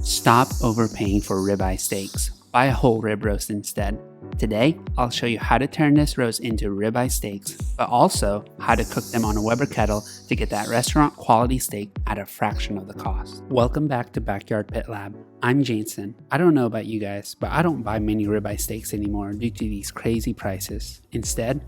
Stop overpaying for ribeye steaks. Buy a whole rib roast instead. Today, I'll show you how to turn this roast into ribeye steaks, but also how to cook them on a Weber Kettle to get that restaurant quality steak at a fraction of the cost. Welcome back to Backyard Pit Lab. I'm Jason. I don't know about you guys, but I don't buy many ribeye steaks anymore due to these crazy prices. Instead,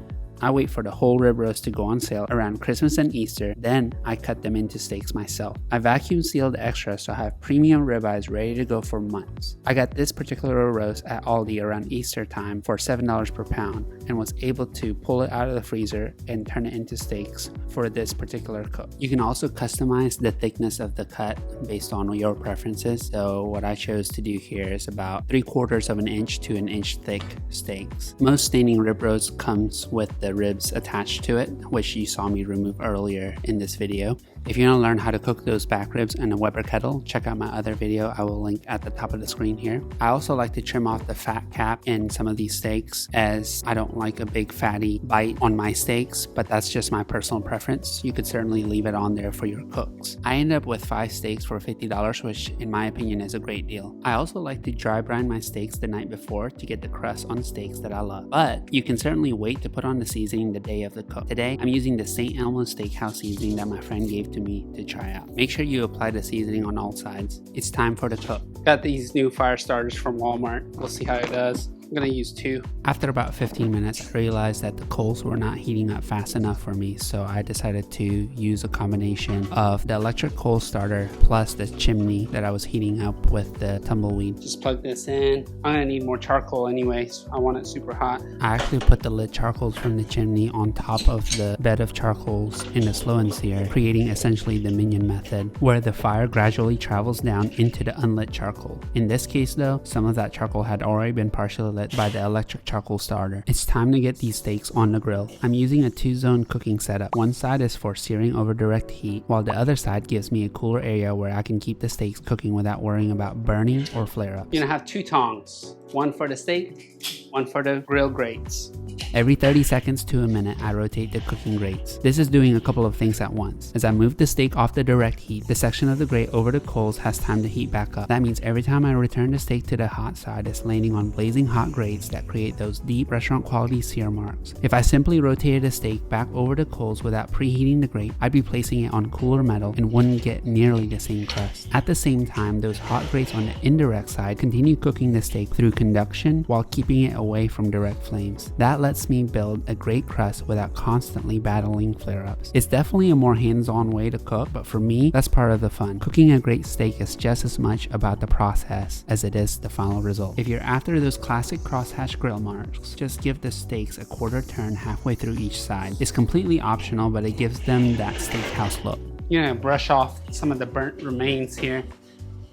I wait for the whole rib roast to go on sale around Christmas and Easter, then I cut them into steaks myself. I vacuum sealed extras so I have premium ribeyes ready to go for months. I got this particular roast at Aldi around Easter time for $7 per pound and was able to pull it out of the freezer and turn it into steaks for this particular cook. You can also customize the thickness of the cut based on your preferences, so what I chose to do here is about 3/4 of an inch to an inch thick steaks. Most staining rib roast comes with the ribs attached to it, which you saw me remove earlier in this video. If you want to learn how to cook those back ribs in a Weber Kettle, check out my other video. I will link at the top of the screen here. I also like to trim off the fat cap in some of these steaks, as I don't like a big fatty bite on my steaks, but that's just my personal preference. You could certainly leave it on there for your cooks. I ended up with 5 steaks for $50, which in my opinion is a great deal. I also like to dry brine my steaks the night before to get the crust on steaks that I love, but you can certainly wait to put on the seasoning the day of the cook. Today, I'm using the St. Elmo's Steakhouse seasoning that my friend gave to me to try out. Make sure you apply the seasoning on all sides. It's time for the cook. Got these new fire starters from Walmart. We'll see how it does. I'm gonna use 2. After about 15 minutes, I realized that the coals were not heating up fast enough for me, so I decided to use a combination of the electric coal starter plus the chimney that I was heating up with the tumbleweed. Just plug this in. I'm gonna need more charcoal anyways. I want it super hot. I actually put the lit charcoals from the chimney on top of the bed of charcoals in the slow and sear, creating essentially the minion method, where the fire gradually travels down into the unlit charcoal. In this case though, some of that charcoal had already been partially lit by the electric charcoal starter. It's time to get these steaks on the grill. I'm using a 2-zone cooking setup. One side is for searing over direct heat, while the other side gives me a cooler area where I can keep the steaks cooking without worrying about burning or flare-ups. You're gonna have 2 tongs, one for the steak, one for the grill grates. Every 30 seconds to a minute, I rotate the cooking grates. This is doing a couple of things at once. As I move the steak off the direct heat, the section of the grate over the coals has time to heat back up. That means every time I return the steak to the hot side, it's landing on blazing hot grates that create those deep restaurant quality sear marks. If I simply rotated a steak back over the coals without preheating the grate, I'd be placing it on cooler metal and wouldn't get nearly the same crust. At the same time, those hot grates on the indirect side continue cooking the steak through conduction while keeping it away from direct flames. That lets me build a great crust without constantly battling flare-ups. It's definitely a more hands-on way to cook, but for me, that's part of the fun. Cooking a great steak is just as much about the process as it is the final result. If you're after those classic crosshatch grill marks, just give the steaks a quarter turn halfway through each side. It's completely optional, but it gives them that steakhouse look. You're gonna brush off some of the burnt remains here.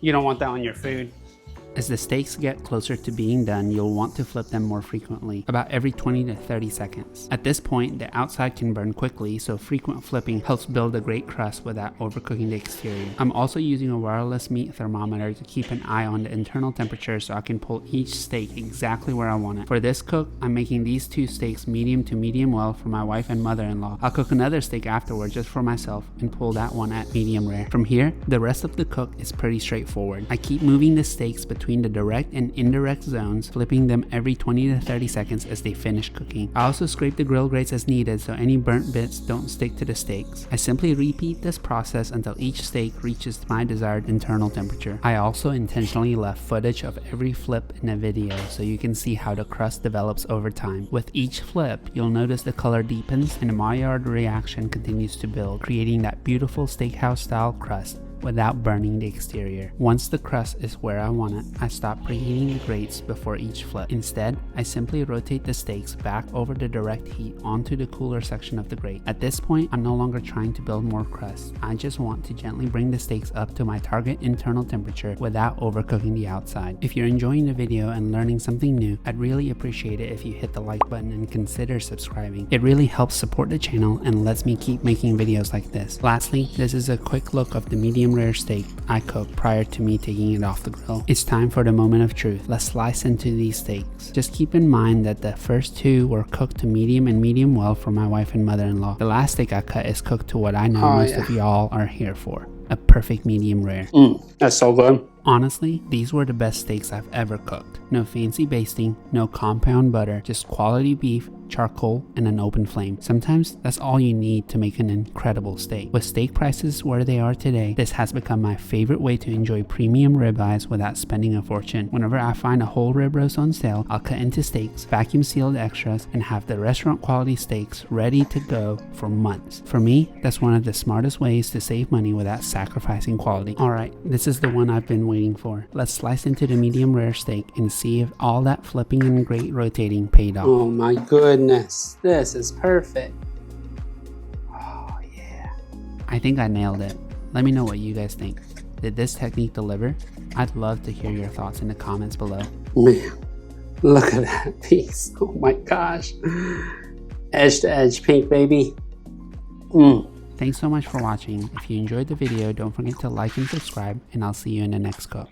You don't want that on your food. As the steaks get closer to being done, you'll want to flip them more frequently, about every 20 to 30 seconds. At this point, the outside can burn quickly, so frequent flipping helps build a great crust without overcooking the exterior. I'm also using a wireless meat thermometer to keep an eye on the internal temperature so I can pull each steak exactly where I want it. For this cook, I'm making these 2 steaks medium to medium well for my wife and mother-in-law. I'll cook another steak afterward just for myself and pull that one at medium rare. From here, the rest of the cook is pretty straightforward. I keep moving the steaks between the direct and indirect zones, flipping them every 20 to 30 seconds as they finish cooking. I also scrape the grill grates as needed so any burnt bits don't stick to the steaks. I simply repeat this process until each steak reaches my desired internal temperature. I also intentionally left footage of every flip in the video so you can see how the crust develops over time. With each flip, you'll notice the color deepens and the Maillard reaction continues to build, creating that beautiful steakhouse style crust without burning the exterior. Once the crust is where I want it, I stop preheating the grates before each flip. Instead, I simply rotate the steaks back over the direct heat onto the cooler section of the grate. At this point, I'm no longer trying to build more crust. I just want to gently bring the steaks up to my target internal temperature without overcooking the outside. If you're enjoying the video and learning something new, I'd really appreciate it if you hit the like button and consider subscribing. It really helps support the channel and lets me keep making videos like this. Lastly, this is a quick look of the medium rare steak I cooked prior to me taking it off the grill. It's time for the moment of truth. Let's slice into these steaks. Just keep in mind that the first 2 were cooked to medium and medium well for my wife and mother-in-law. The last steak I cut is cooked to what I know most of y'all are here for, a perfect medium rare. That's so good. Honestly, these were the best steaks I've ever cooked. No fancy basting, no compound butter, just quality beef, charcoal, and an open flame. Sometimes that's all you need to make an incredible steak. With steak prices where they are today, this has become my favorite way to enjoy premium ribeyes without spending a fortune. Whenever I find a whole rib roast on sale, I'll cut into steaks, vacuum sealed extras, and have the restaurant quality steaks ready to go for months. For me, that's one of the smartest ways to save money without sacrificing quality. Alright, this is the one I've been waiting for. Let's slice into the medium rare steak and see if all that flipping and great rotating paid off. Oh my goodness, this is perfect. Oh yeah. I think I nailed it. Let me know what you guys think. Did this technique deliver? I'd love to hear your thoughts in the comments below. Man, look at that piece. Oh my gosh. Edge to edge pink, baby. Thanks so much for watching. If you enjoyed the video, don't forget to like and subscribe, and I'll see you in the next cook.